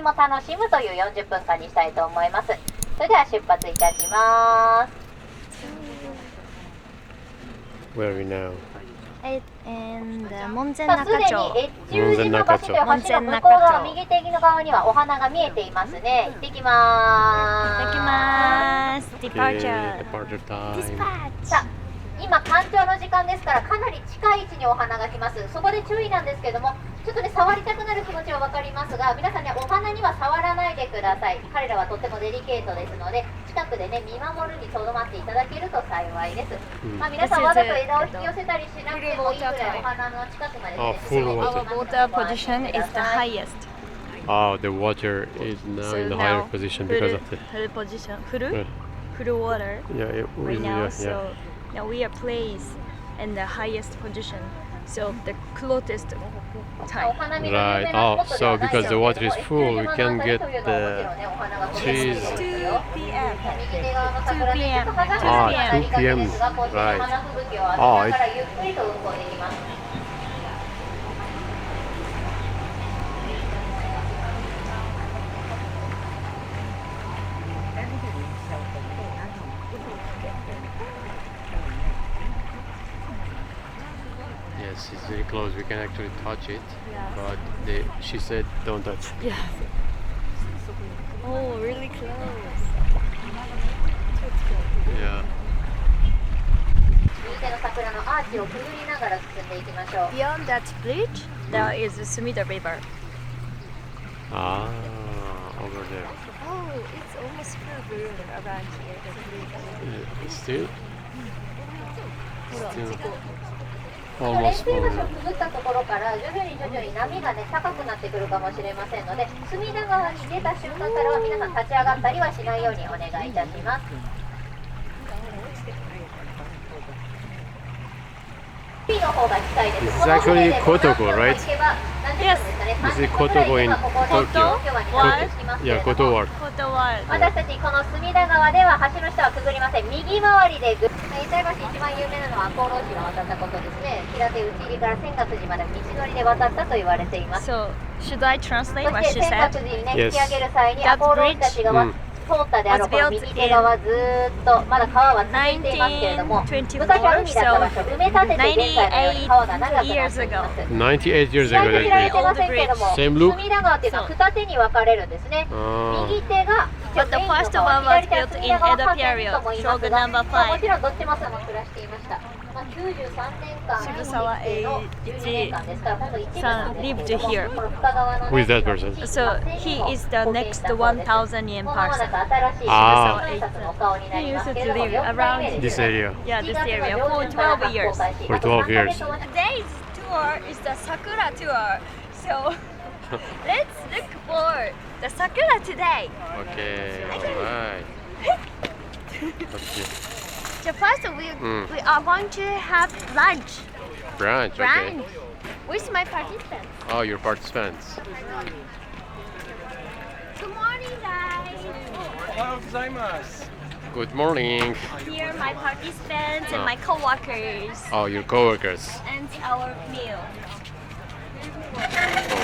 も楽しむという40分間にしたいと思います。それでは出発いたします。Where are we now?門前さあ、すでに越中島橋という橋の向こう側、右手側にはお花が見えていますね。行ってきます。Departure Departure time. さあ、今干潮の時間ですからかなり近い位置にお花が来ます。そこで注意なんですけども、ちょっとね触りたくなる気持ちは分かりますが、皆さんねお花には触らないでください。彼らはとってもデリケートですので、近くでね見守るにとどまっていただけると幸いです。まあ皆さんわざと枝を引き寄せたりしなくてもいいぐらいお花の近くまでね進めていきます。 Our water position is the highest. Oh, the water is now in the higher position because of the full position, full water right now. So now we are placed in the highest position. So the closest time. right. Oh, so because the water is full, we can get the trees. 2 p.m. 2 p.m. 2 p.m. Right. Oh, it, yes, it's very close. We can actually touch it, but she said don't touch. Yeah. Oh, really close. Yeah. Beyond that bridge, there is Sumida River. Ah, over there. Oh, it's almost full around here. Still? Still. 冷水橋をくぐったところから徐々に波がね高くなってくるかもしれませんので、隅田川に出た瞬間からは皆さん立ち上がったりはしないようにお願いいたします。P の方が近いです。 This is actually Kotoko, right? Yes. This is Kotoko in Tokyo. Yeah, Koto Ward. 私たちこの隅田川では橋の下はくぐりません。右回りでぐ永代橋一番有名なのは赤穂浪士が渡ったことですね。平手打ち入りから千勝寺まで道のりで渡ったと言われています。 So, should I そ translate what して she 千 said? 勝寺にね引き上げる際に赤穂浪士たちが通ったであろうこの右手側ずーっとまだ川は続いていますけれども、昔は海だった場所埋め立てて現在のように川が長くなっています。 98 years 試合 ago, で知られてませんけれども、 Same look? 隅田川っていうのは二手に分かれるんですね。右手が But the first one was built in Edo period, Shogun number も 5. ちろんどっちもその暮らしていました。93年間渋沢栄一さん lived here. Who is that person? So, he is the next 1,000 yen person. Ah. He used to live around This area. Yeah, this area for 12 years. For 12 years. Today's tour is the Sakura Tour. So, let's look for the Sakura today. Okay, alright. Okay. So first we are going to have lunch. Brunch, okay. With my participants. Oh, your participants. Good morning, guys. Good morning. Here are my participants and my co-workers. Oh, your coworkers. And our meal.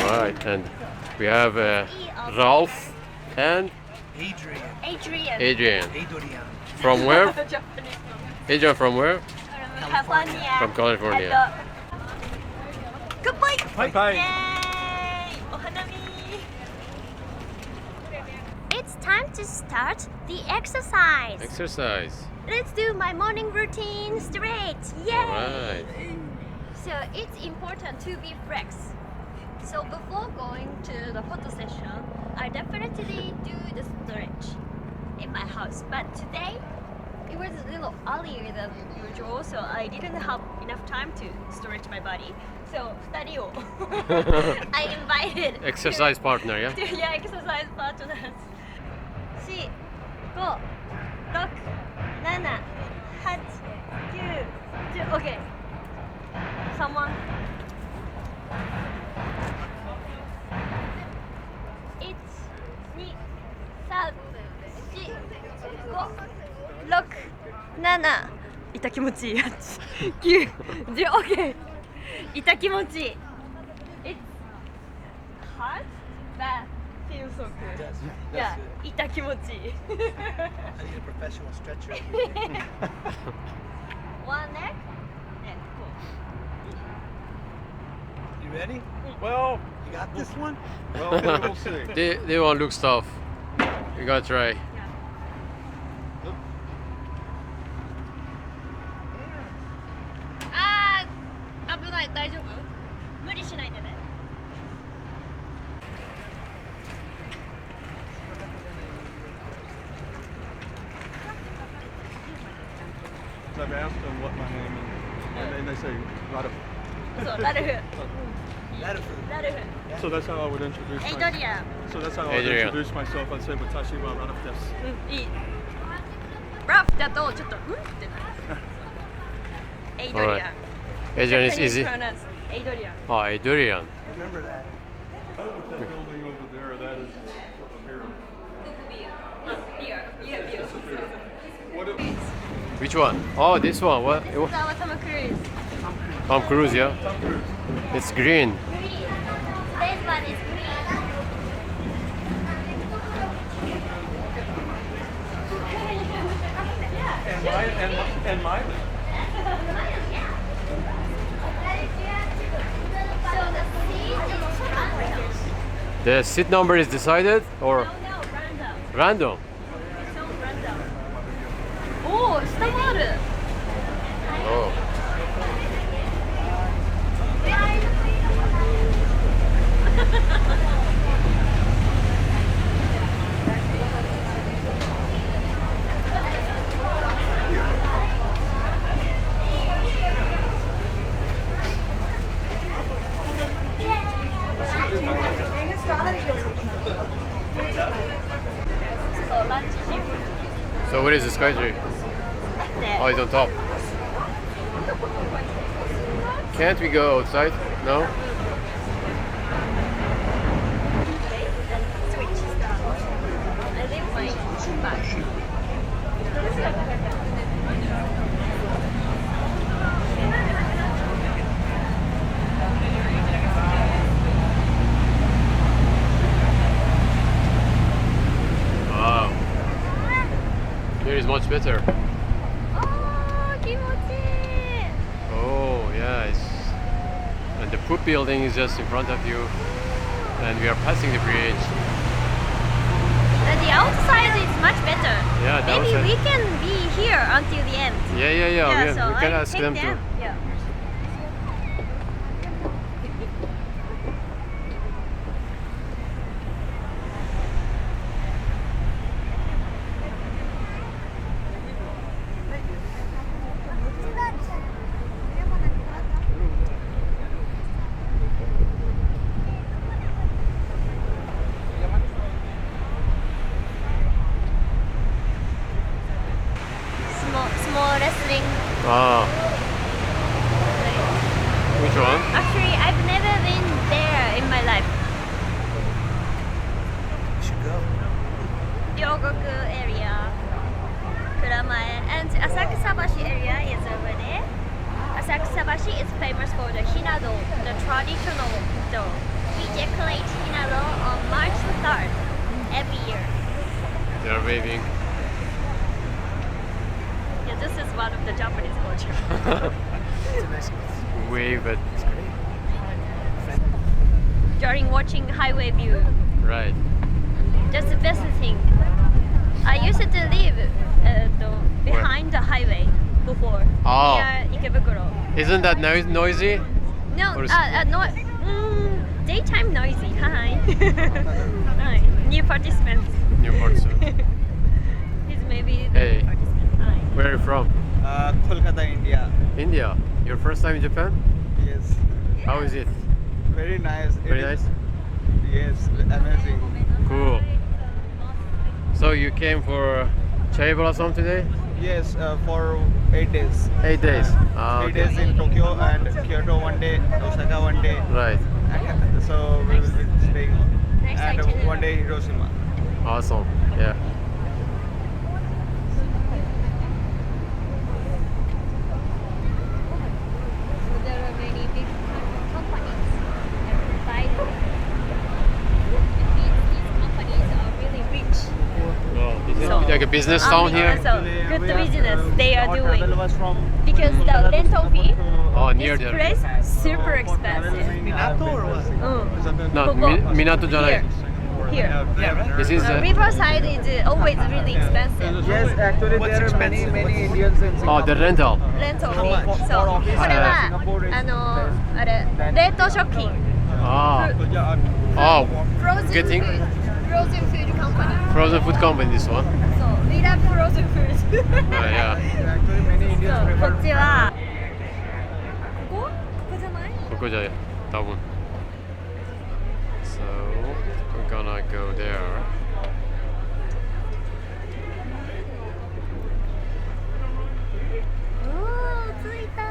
Alright, and we have Ralph and Adrian. From where? Adrian from where? California. From California. Goodbye. Bye-bye. Yay! Ohanami. It's time to start the exercise. Exercise. Let's do my morning routine straight. Yay! Alright. So it's important to be flex. So before going to the photo session, I definitely do the stretch in my house. But today, it was a little earlier than usual, so I didn't have enough time to stretch my body. So, 2人を I invited. Exercise partner, yeah? Yeah, exercise partners. 4, 5, 6, 7, 8, 9, 10. Okay. Someone. 1, 2, 3, 4, 5, 6, 7. 痛気持ちいい。8, 9, 10. Okay. 痛気持ちいい。It's hot, but feels so good. Yes. Yeah, 痛気持ちいい。 I need a professional stretcher. One neck. Neck. You ready? Well, You got this one? well, we'll see. They won't look tough. You gotta try. あー、危ない、大丈夫？無理しないでね。I've asked them what my name is, and they say Rada. そう、ラルフ。 That is ラルフ。 So that's how I would introduce エイ myself. ドリアン。 So that's how I would Adrian. introduce myself. I'd say Watashi wa Rada desu. うん、いい。ラフだとちょっとうんってなる。エイドリアン。 Adrian is Japanese easy. pronounce エイドリアン。 Oh, Adrian. Remember that. The building over there, that is here. What if, Which one? Oh, this one. What? This is our Tom Cruise. Tom Cruise, yeah. It's green. Green. Today's one is green. and Miley. So the seat is random. The seat number is decided or No, random. random? It's all random. おー、下もある。 Oh. So lunch here. So where is the sky tree? Oh, it's on top. Can't we go outside? No? Switch. I leave my bag. Wow. Here is much better. あー、気持ちいい。 Oh, yeah. And the poop building is just in front of you. And we are passing the bridge. The outside is much better. Yeah, the Maybe outside. we can be here until the end. Yeah. so we can I ask take them to. Yeah. Small wrestling. Ah. Which one? Actually, I've never been there in my life. You should go. Ryogoku area, Kuramae, and Asakusa area is over there. Asakusa is famous for the hinado, the traditional door. We decorate hinado on March 3rd every year. They are waving. Yeah, this is one of the Japanese culture. It's a nice place. Wave, but It's great. During watching highway view, right. that's the best thing. I used to live behind the highway before, Oh. near Ikebukuro. Isn't that noisy? No, Or is- daytime noisy. Hi. Hi. New participants. New participant. He's maybe the Hey. participant. Hi. Where are you from? Kolkata, India. India. Your first time in Japan? Yes. How is it? Very nice. Very It is- nice. Yes, amazing. Cool. So you came for Cherry Blossom today? Yes, for 8 days. 8 days. Ah, 3 okay. days in Tokyo and Kyoto 1 day, Osaka 1 day. Right. So we will be staying. Nice And itinerary. 1 day Hiroshima. Awesome. Yeah. So there are many big companies that provide it means these companies like a business town here? So good business they are Our travel doing was from because the rental fee. Oh, near This there. place super expensive. Minato or what? No, Minato じゃない Here. Yeah, right. This is Riverside is always really expensive. yes, actually What's there are many expensive? many Indians in oh, the rental. Rental How fee. much? So これは Singapore is あれ冷凍食品 Ah, But yeah, I'm oh, frozen Getting- food frozen food company. frozen food company. This one. So we love frozen food. Yeah. actually many Indians そうこ prefer っちはここじゃない？ここじゃ多分 So we're gonna go there.おー着いた。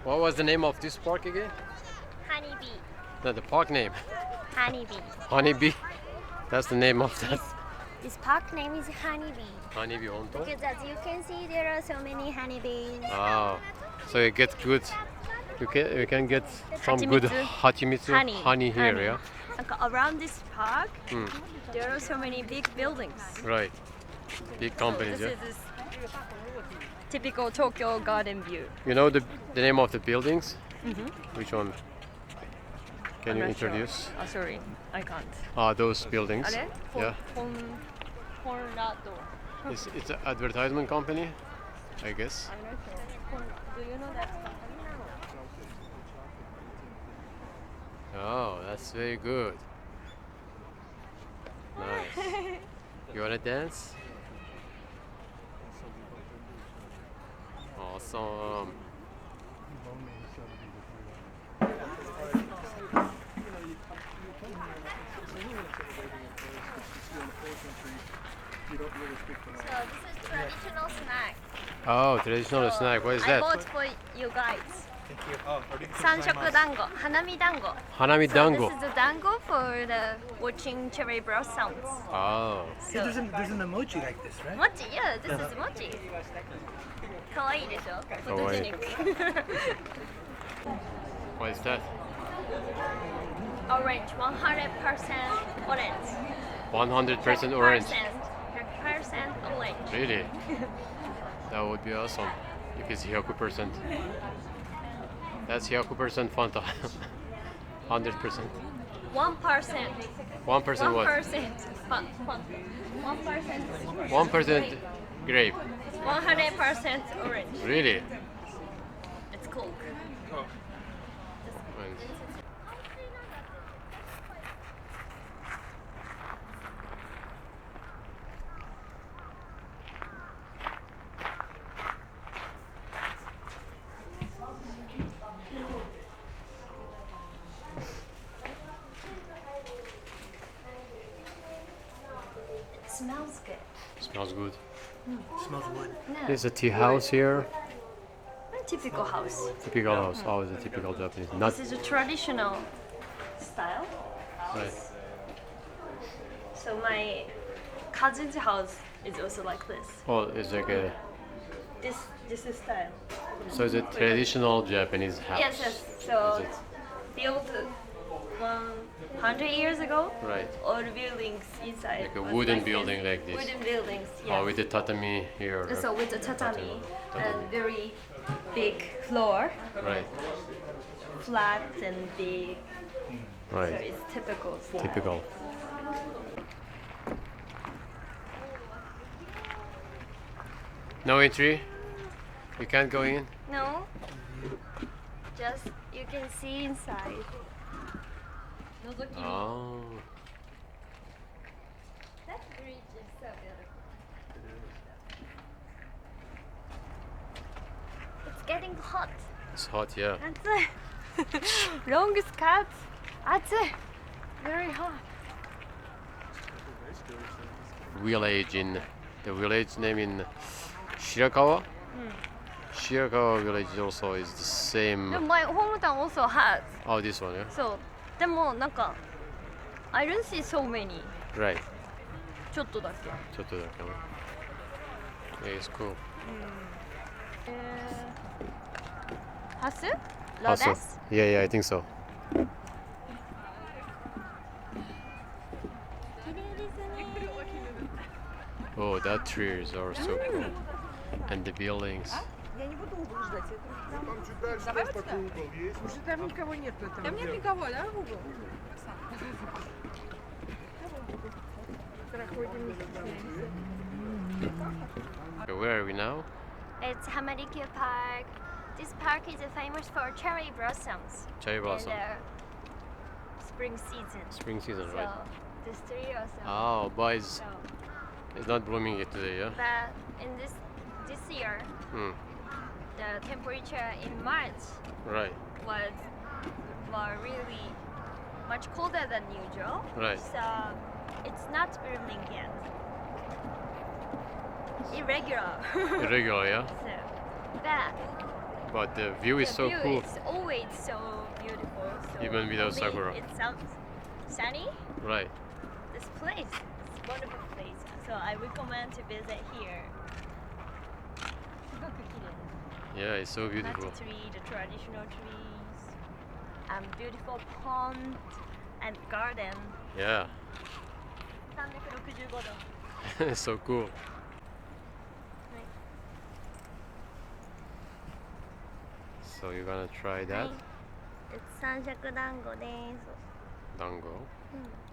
What was the name of this park again? Honeybee. No, the park name. Honeybee. Honeybee. That's the name of that. This park name is Honeybee Honeybee, 本当? because as you can see there are so many honeybees. Ah, so you get good. You can get some good hachimitsu honey here, honey. yeah. Like around this park, Mm, there are so many big buildings. right. Big companies, This yeah. is this typical Tokyo garden view. You know the name of the buildings? Mhm. Which one? Can you I'm not sure. introduce? Oh, sorry, I can't. Those buildings. あれ？ Yeah. コンラド。 It's an advertisement company, I guess. I'm not sure. Do you know that company? Oh, that's very good. Nice. You wanna dance? Awesome. So this is traditional snack. Oh, traditional snack. What is I that? bought for you guys. Thank you. Oh, 三色団子、花見団子。 Hanami So dango. this is the dango for the watching cherry blossoms. Oh. Yeah, So there's an emoji like this, right? mochi, yeah, this is mochi. 可愛いでしょ？フォトジェニック。 What is that? Orange, 100% orange. 100% orange. 100% orange. Really? That would be awesome if it's Hyaku%. That's Hyaku% Fanta. 100%. 1%. 1% what? 1%. 1%. 1% grape. 100% orange. Really? It's cool. It smells good. Smells good. Smells wood. There's a tea house here. Typical house. Typical house. Oh, it's a typical Japanese. Not This is a traditional style. right. So my cousin's house is also like this. Oh, it's like a. This is style. So it's a traditional Japanese house. Yes, yes. So Is it? built 100 years ago. Right. All the buildings inside. Like a was wooden this. building like this. Wooden buildings. Yeah. Oh, with the tatami here. So with the tatami Tatami. and very big floor, Right. flat and big. So Right. it's typical style. Typical. No entry? You can't go in? No. Just you can see inside. Oh. That bridge is so beautiful. It's getting hot. It's hot, yeah. 暑い。Long skirt. 暑い。Very hot. village in the village name in Shirakawa. Shirakawa village also is the same. でも my hometown also has. Oh, this one, yeah. そうでもなんか I don't see so many. Right. ちょっとだけ。ちょっとだけね。Yeah, it's cool. ハス？ Also, ロデス？ yeah, I think so. 綺麗ですね。 Oh, that tree is also cool. And the buildings. Я не буду угол ждать. Там чуть дальше тоже такой угол есть. Уже там никого нет в этом. Там нет никого, да, в угол? Проходим. Okay, where are we now? It's Hamarikyu Park. This park is famous for cherry blossoms. Cherry blossom. In the spring season. Spring season, So right? this tree also. Oh, but So, it's not blooming yet today, yeah? but in this year, Hmm. the temperature in March Right, was really much colder than usual. right. So it's not blooming yet. Irregular. Irregular, yeah? So, but But the view is the so view cool. is always so beautiful. So Even without for me, sakura. it sounds sunny. Right. This place is a wonderful place. So I recommend to visit here. すごく綺麗。 Yeah, it's so beautiful. Matcha tree, the traditional trees, and beautiful pond and garden. Yeah. 365度。 It's so cool. So you're gonna try that? 三色団子です。 Dango. うん